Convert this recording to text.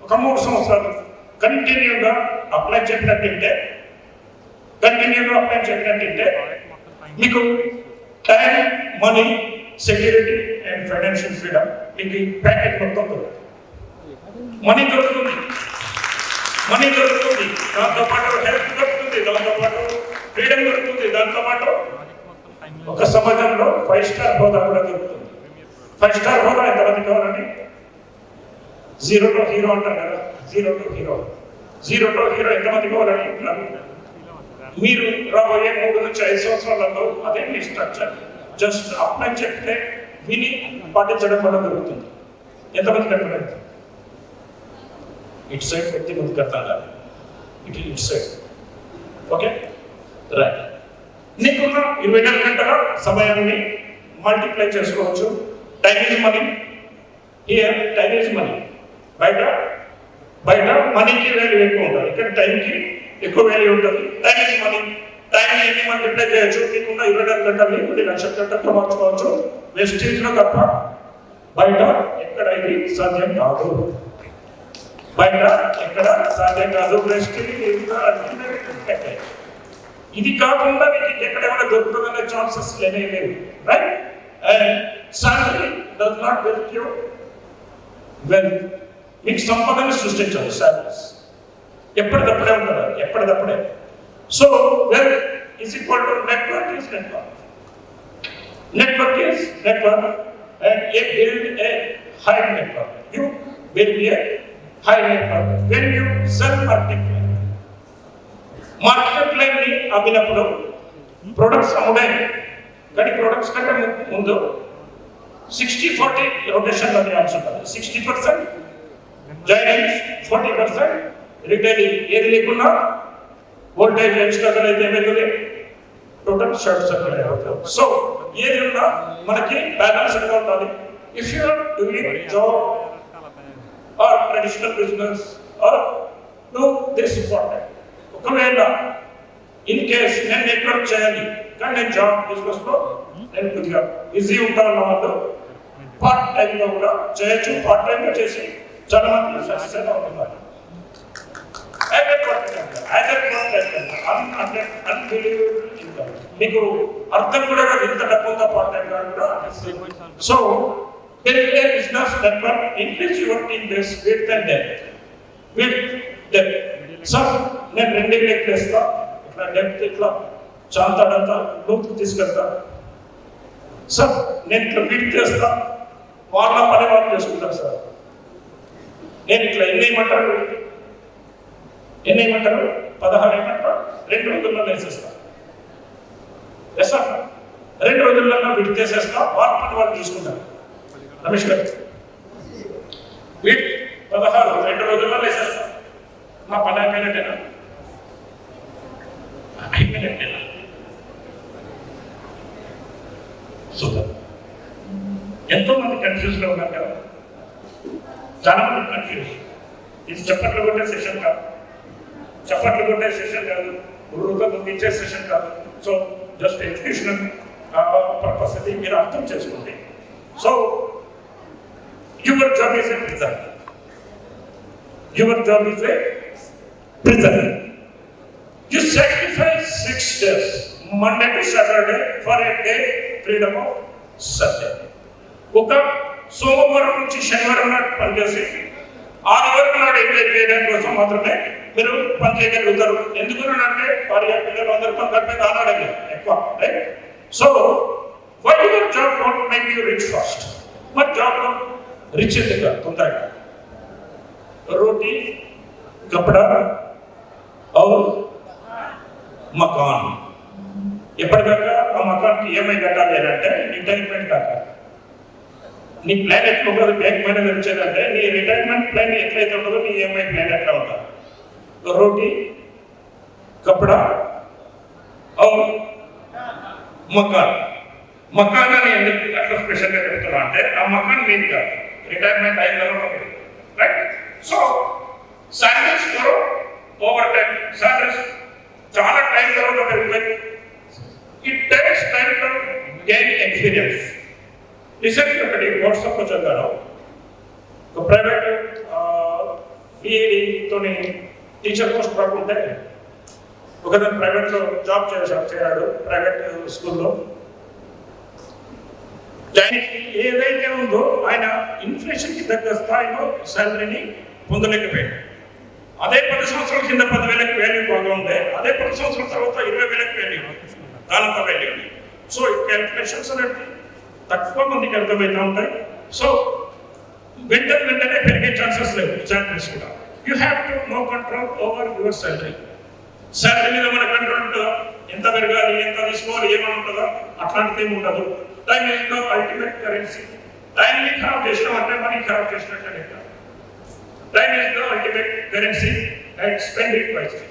ఒక 3 సంవత్సరాలు కంటిన్యూగా అప్లై చెప్పినట్టుంటే మీకు time, money, security and financial freedom మీకు ప్యాకేజ్ మొత్తం దొరుకుతుంది. మనీ దొరుకుతుంది, దాంతోపాటు హెల్త్ దొరుకుతుంది, దాంతోపాటు ఫ్రీడమ్ దొరుకుతుంది, దాంతోపాటు ఒక సమాజంలో 5 స్టార్ హోదా కూడా దొరుకుతుంది. 5 స్టార్ హోదా ఎంతమంది కావాలండి? 0 to హీరో అంటారు కదా, 0 to హీరో ఎంతమంది కావాలండి? మీరు రాబోయే 3 నుంచి 5 సంవత్సరాలలో అదే మీ స్ట్రక్చర్. జస్ట్ అప్లై చెప్తే విని పాటించడం వల్ల దొరుకుతుంది. ఎంతమంది కట్టలేదు? ఇటు సైడ్ కొద్ది మంది కట్టాలి, ఇటు సైడ్. Okay, right. నీకున్న 24 గంటల సమయాన్ని మల్టిప్లై చేసుకోవచ్చు. Time is money. Here time is money. బయట మనీకి వాల్యూ ఎక్కువ ఉంటుంది, ఇక్కడ టైంకి ఎక్కువ వాల్యూ ఉంటుంది. Time is money. టైంని ఎన్ని మల్టిప్లై చేయొచ్చు? నీకున్న 24 గంటల్ని 10 లక్షల గంటల్లో మార్చుకోవచ్చు. వెస్టేజ్లో తప్ప బయట ఎక్కడ ఇది సాధ్యం కాదు. ఇది కాకుండా మీకు ఎక్కడేమైనా దొరుకుతుందనే ఛాన్సెస్ లేవు. Right? And salary does not wealth you wealth. మీకు సంపదను సృష్టించాలి సాలరీస్. ఎప్పటికప్పుడే ఉండాలి. So wealth is equal to network is network. And you build a high network. You build a high network. When you sell marketplace ni అమ్మినప్పుడు products అమ్ముడే, కానీ products కంటే ముందు 60-40 rotation అని అనుకుంటారు. 60% జాయినింగ్స్, 40% రిటైలింగ్. ఏది లేకుండా వోల్టేజ్ ఎక్స్ట్రా అయితే ఏమవుతుంది? టోటల్ షార్ట్ సర్క్యూట్ అవుతుంది. సో ఏది ఉన్నా మనకి బ్యాలెన్స్డ్గా ఉండాలి. If you are doing job or traditional business or do this important. ఒకవేళ ఇన్ కేస్ నేను నెట్వర్క్ చేయాలి కానీ నేను జాబ్ బిజినెస్లో నేను కొద్దిగా బిజీ ఉంటాను వాళ్ళు పార్ట్ టైంలో కూడా చేయొచ్చు. పార్ట్ టైంలో చేసి చాలా మంది సక్సెస్ అవుతున్నారు. మీకు అర్థం కూడా ఎంత డబ్బు ఉందో పార్ట్ టైం కూడా. So business network increase your team base with and depth. So నేను 2 లెక్కలు వేస్తా, ఇట్లా డెప్త్ ఇట్లా చాంతాడంతా లోతుకు తీసుకెళ్తా. సార్ నేను ఇట్లా వీట్ చేస్తా, వాళ్ళ పని వాళ్ళు చేసుకుంటారు. సార్ నేను ఇట్లా ఎన్ని ఏమంటారు 16 ఏమంటారు 2 రోజుల్లో వేసేస్తా. ఎస్ సార్, 2 రోజుల్లో వీట్ చేసేస్తా, వాళ్ళ పని వాళ్ళు చూసుకుంటారు. రమేష్ గారు వీట్ 16 2 రోజుల్లో వేసేస్తా. నా పని అయిపోయినట్టేనా? సూపర్. ఎంతో మంది కన్ఫ్యూజ్ లో ఉన్నారు కదా, చాలా మంది కన్ఫ్యూజ్. ఇది చప్పట్లు కొట్టే సెషన్ కాదు, గురువుగా ముగించే సెషన్ కాదు. సో జస్ట్ ఎడ్యుకేషనల్ పర్పస్ అది మీరు అర్థం చేసుకోండి. So your job is a prison. You sacrifice 6 days, Monday to Saturday, for a day freedom of Sunday. ఒక సోమవారం నుంచి శనివారం నాడు పనిచేసి ఆదివారం నాడు ఎంజాయ్ చేయడం కోసం మాత్రమే మీరు పని చేయగలుగుతారు. ఎందుకంటే భార్య పిల్లలు అందరూ పని కలిపి ఆనాడండి ఎక్కువ. Right? So why your job not make you rich fast? మరి జాబ్లో రిచ్ ఎందుకు తొందరగా? రోటీ, కపడా और मकान. ఎప్పటిదాకా ఆ మకాన్కి ఈఎంఐ కట్టాలి అంటే రిటైర్మెంట్ కాక నీ ప్లాన్ ఎట్లా ఉంటుంది? బ్యాంక్ మేనేజర్ వచ్చేదంటే నీ రిటైర్మెంట్ ప్లాన్ ఎట్లయితే ఉంటుందో నీ ఈఎంఐ ప్లాన్ ఎట్లా ఉంటుంది? రోటీ, కపడా और మకాన్ అని ఎందుకు అట్లా స్పెషల్గా చెప్తున్నా అంటే ఆ మకాన్ మీది కాదు, రిటైర్మెంట్ అయిన తర్వాత. Right? So salaries over time salaries చాలా టైం తర్వాత పెరుగుతాయి. It takes time to gain experience. రీసెంట్గా ఒకటి వాట్సాప్లో చదివాను, ఒక ప్రైవేట్ ఈతోని టీచర్ పోస్ట్ రాకుంటే ఒకదాని ప్రైవేట్లో జాబ్ చేరాడు, ప్రైవేట్ స్కూల్లో. దానికి ఏదైతే ఉందో ఆయన ఇన్ఫ్లేషన్కి తగ్గ స్థాయిలో శాలరీని పొందలేకపోయాడు. అదే 10 సంవత్సరాల కింద 10,000కి వాల్యూ బాగా ఉండే, అదే 10 సంవత్సరాల తర్వాత 20,000కి వాల్యూ, దానంత వాల్యూ. సో ఈ క్యాల్కులేషన్స్ అనేది తక్కువ మందికి అర్థమవుతూ ఉంటాయి. సో వెంటనే పెరిగే ఛాన్సెస్ లేవు శాలరీస్ కూడా. You have to know control over your salary. Salary మీద మన కంట్రోల్ ఉంటుందా, ఎంత పెరగాలి, ఎంత తీసుకోవాలి, ఏమైనా ఉంటుందా, అట్లాంటిది ఏమి ఉండదు. Time is the ultimate currency. టైంని ఖరాబ్ చేసినాం అంటే మనీ ఖరాబ్ చేసినట్టే. Time is the ultimate currency and spend it wisely.